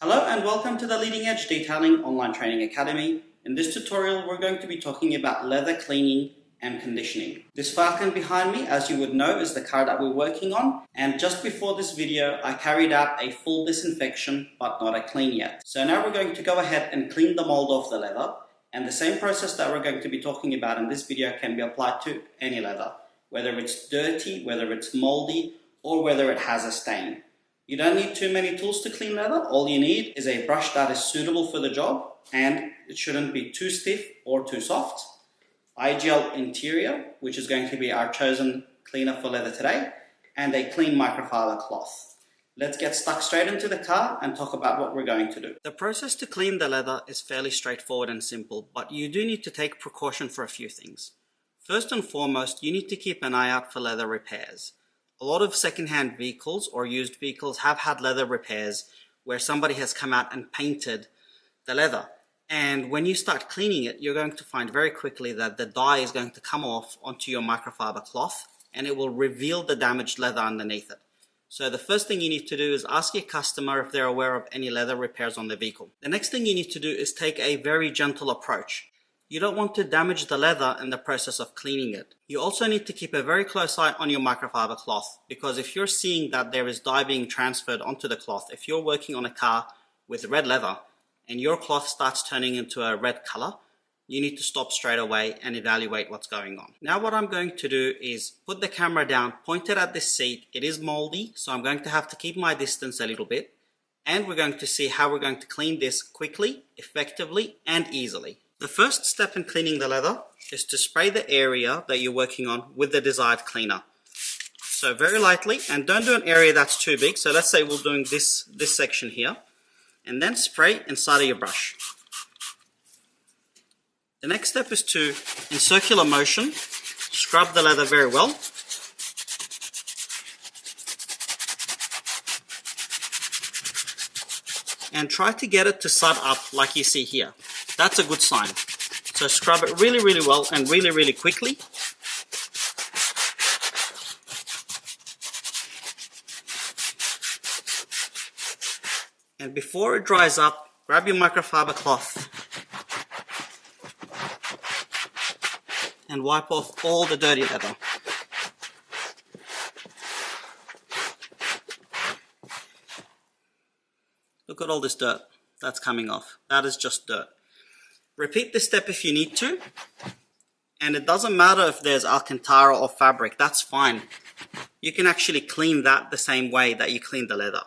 Hello and welcome to the Leading Edge Detailing Online Training Academy. In this tutorial, we're going to be talking about leather cleaning and conditioning. This Falcon behind me, as you would know, is the car that we're working on. And just before this video, I carried out a full disinfection, but not a clean yet. So now we're going to go ahead and clean the mold off the leather. And the same process that we're going to be talking about in this video can be applied to any leather, whether it's dirty, whether it's moldy, or whether it has a stain. You don't need too many tools to clean leather. All you need is a brush that is suitable for the job, and it shouldn't be too stiff or too soft. iGel Interior, which is going to be our chosen cleaner for leather today, and a clean microfiber cloth. Let's get stuck straight into the car and talk about what we're going to do. The process to clean the leather is fairly straightforward and simple, but you do need to take precaution for a few things. First and foremost, you need to keep an eye out for leather repairs. A lot of second-hand vehicles or used vehicles have had leather repairs where somebody has come out and painted the leather. And when you start cleaning it, you're going to find very quickly that the dye is going to come off onto your microfiber cloth and it will reveal the damaged leather underneath it. So the first thing you need to do is ask your customer if they're aware of any leather repairs on the vehicle. The next thing you need to do is take a very gentle approach. You don't want to damage the leather in the process of cleaning it. You also need to keep a very close eye on your microfiber cloth, because if you're seeing that there is dye being transferred onto the cloth, if you're working on a car with red leather and your cloth starts turning into a red color, you need to stop straight away and evaluate what's going on. Now what I'm going to do is put the camera down, point it at this seat. It is moldy, so I'm going to have to keep my distance a little bit, and we're going to see how we're going to clean this quickly, effectively, and easily. The first step in cleaning the leather is to spray the area that you're working on with the desired cleaner. So very lightly, and don't do an area that's too big. So let's say we're doing this section here, and then spray inside of your brush. The next step is to, in circular motion, scrub the leather very well. And try to get it to sud up like you see here. That's a good sign. So scrub it really, really well and really, really quickly. And before it dries up, grab your microfiber cloth and wipe off all the dirty leather. Look at all this dirt that's coming off. That is just dirt. Repeat this step if you need to, and it doesn't matter if there's Alcantara or fabric, that's fine. You can actually clean that the same way that you clean the leather.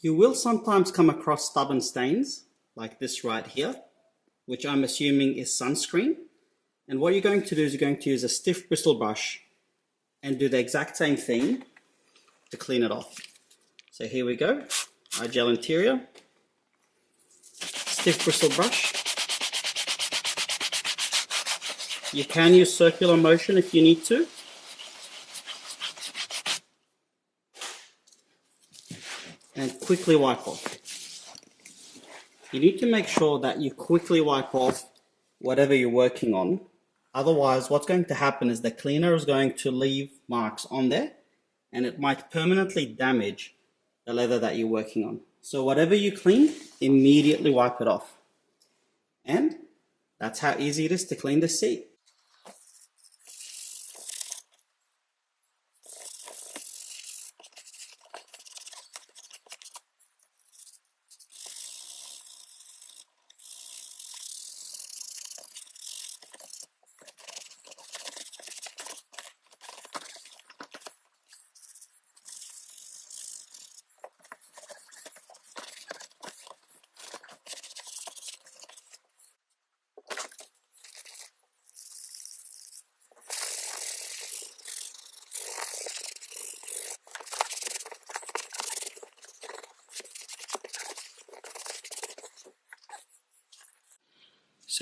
You will sometimes come across stubborn stains, like this right here, which I'm assuming is sunscreen. And what you're going to do is you're going to use a stiff bristle brush and do the exact same thing to clean it off. So here we go, iGel Interior, stiff bristle brush. You can use circular motion if you need to. And quickly wipe off. You need to make sure that you quickly wipe off whatever you're working on. Otherwise, what's going to happen is the cleaner is going to leave marks on there, and it might permanently damage the leather that you're working on. So whatever you clean, immediately wipe it off. And that's how easy it is to clean the seat.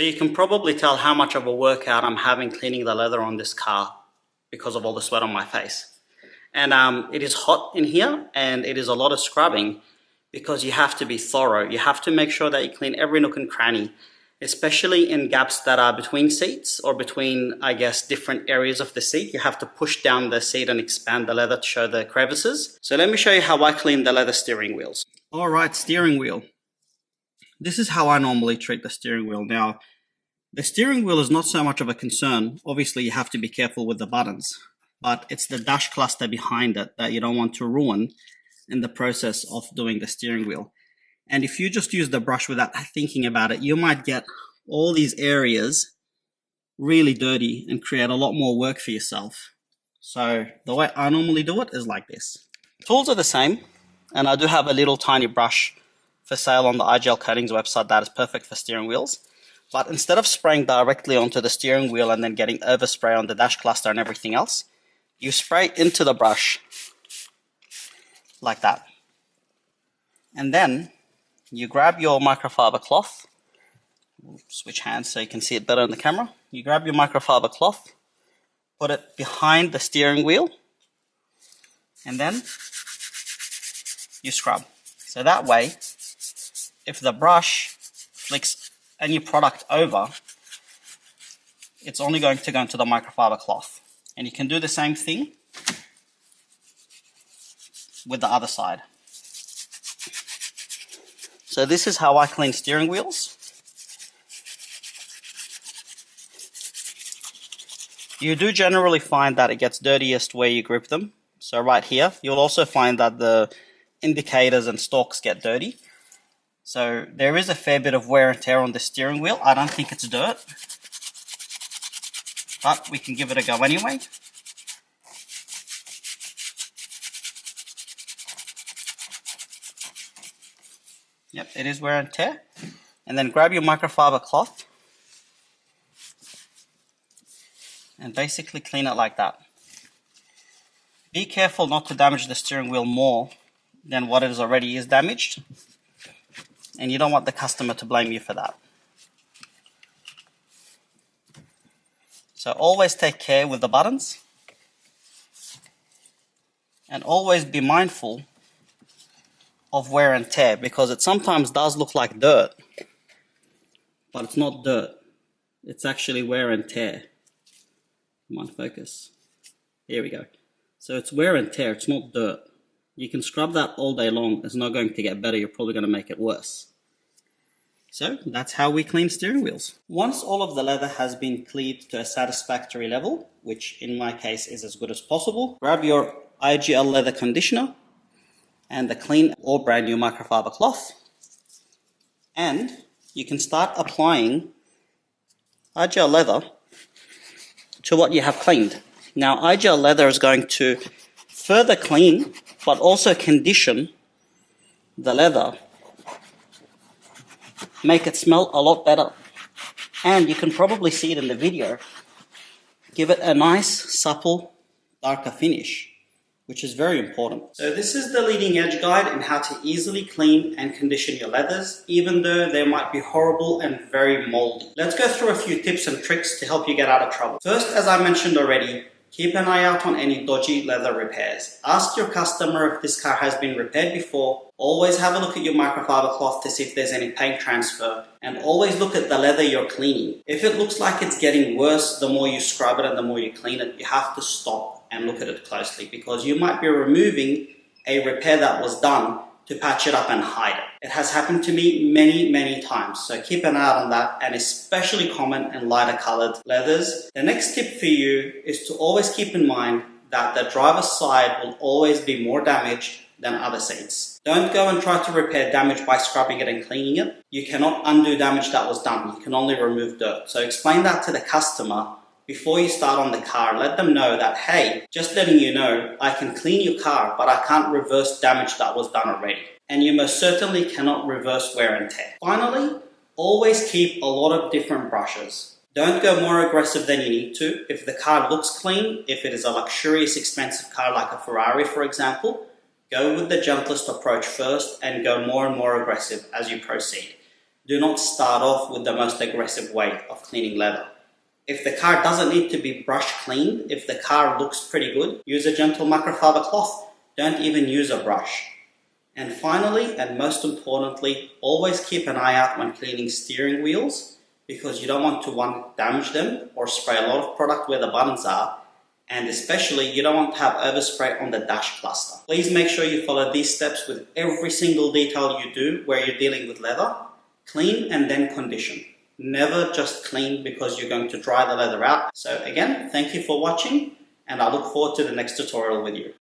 So you can probably tell how much of a workout I'm having cleaning the leather on this car because of all the sweat on my face. And it is hot in here and it is a lot of scrubbing because you have to be thorough. You have to make sure that you clean every nook and cranny, especially in gaps that are between seats or between, I guess, different areas of the seat. You have to push down the seat and expand the leather to show the crevices. So let me show you how I clean the leather steering wheels. All right, steering wheel. This is how I normally treat the steering wheel. Now, the steering wheel is not so much of a concern. Obviously, you have to be careful with the buttons, but it's the dash cluster behind it that you don't want to ruin in the process of doing the steering wheel. And if you just use the brush without thinking about it, you might get all these areas really dirty and create a lot more work for yourself. So the way I normally do it is like this. Tools are the same, and I do have a little tiny brush for sale on the iGel Coatings website that is perfect for steering wheels. But instead of spraying directly onto the steering wheel and then getting overspray on the dash cluster and everything else, you spray into the brush like that. And then you grab your microfiber cloth. Switch hands so you can see it better in the camera. You grab your microfiber cloth, put it behind the steering wheel, and then you scrub. So that way, if the brush flicks any product over, it's only going to go into the microfiber cloth. And you can do the same thing with the other side. So this is how I clean steering wheels. You do generally find that it gets dirtiest where you grip them. So right here, you'll also find that the indicators and stalks get dirty. So there is a fair bit of wear and tear on the steering wheel. I don't think it's dirt, but we can give it a go anyway. Yep, it is wear and tear. And then grab your microfiber cloth and basically clean it like that. Be careful not to damage the steering wheel more than what it already is damaged. And you don't want the customer to blame you for that. So always take care with the buttons. And always be mindful of wear and tear, because it sometimes does look like dirt. But it's not dirt. It's actually wear and tear. Come on, focus. Here we go. So it's wear and tear, it's not dirt. You can scrub that all day long. It's not going to get better. You're probably going to make it worse. So that's how we clean steering wheels. Once all of the leather has been cleaned to a satisfactory level, which in my case is as good as possible, grab your IGL leather conditioner and the clean or brand new microfiber cloth, and you can start applying IGL leather to what you have cleaned. Now, IGL leather is going to further clean but also condition the leather, make it smell a lot better, and you can probably see it in the video, give it a nice, supple, darker finish, which is very important. So this is the leading edge guide in how to easily clean and condition your leathers, even though they might be horrible and very moldy. Let's go through a few tips and tricks to help you get out of trouble. First, as I mentioned already, keep an eye out on any dodgy leather repairs. Ask your customer if this car has been repaired before. Always have a look at your microfiber cloth to see if there's any paint transfer. And always look at the leather you're cleaning. If it looks like it's getting worse the more you scrub it and the more you clean it, you have to stop and look at it closely, because you might be removing a repair that was done to patch it up and hide it. It has happened to me many times, so keep an eye out on that, and especially common in lighter colored leathers. The next tip for you is to always keep in mind that the driver's side will always be more damaged than other seats. Don't go and try to repair damage by scrubbing it and cleaning it. You cannot undo damage that was done. You can only remove dirt. So explain that to the customer before you start on the car. Let them know that, hey, just letting you know, I can clean your car, but I can't reverse damage that was done already. And you most certainly cannot reverse wear and tear. Finally, always keep a lot of different brushes. Don't go more aggressive than you need to. If the car looks clean, if it is a luxurious, expensive car like a Ferrari, for example, go with the gentlest approach first and go more and more aggressive as you proceed. Do not start off with the most aggressive way of cleaning leather. If the car doesn't need to be brush cleaned, if the car looks pretty good, use a gentle microfiber cloth. Don't even use a brush. And finally, and most importantly, always keep an eye out when cleaning steering wheels, because you don't want to damage them or spray a lot of product where the buttons are, and especially you don't want to have overspray on the dash cluster. Please make sure you follow these steps with every single detail you do where you're dealing with leather. Clean and then condition. Never just clean because you're going to dry the leather out. So again, thank you for watching, and I look forward to the next tutorial with you.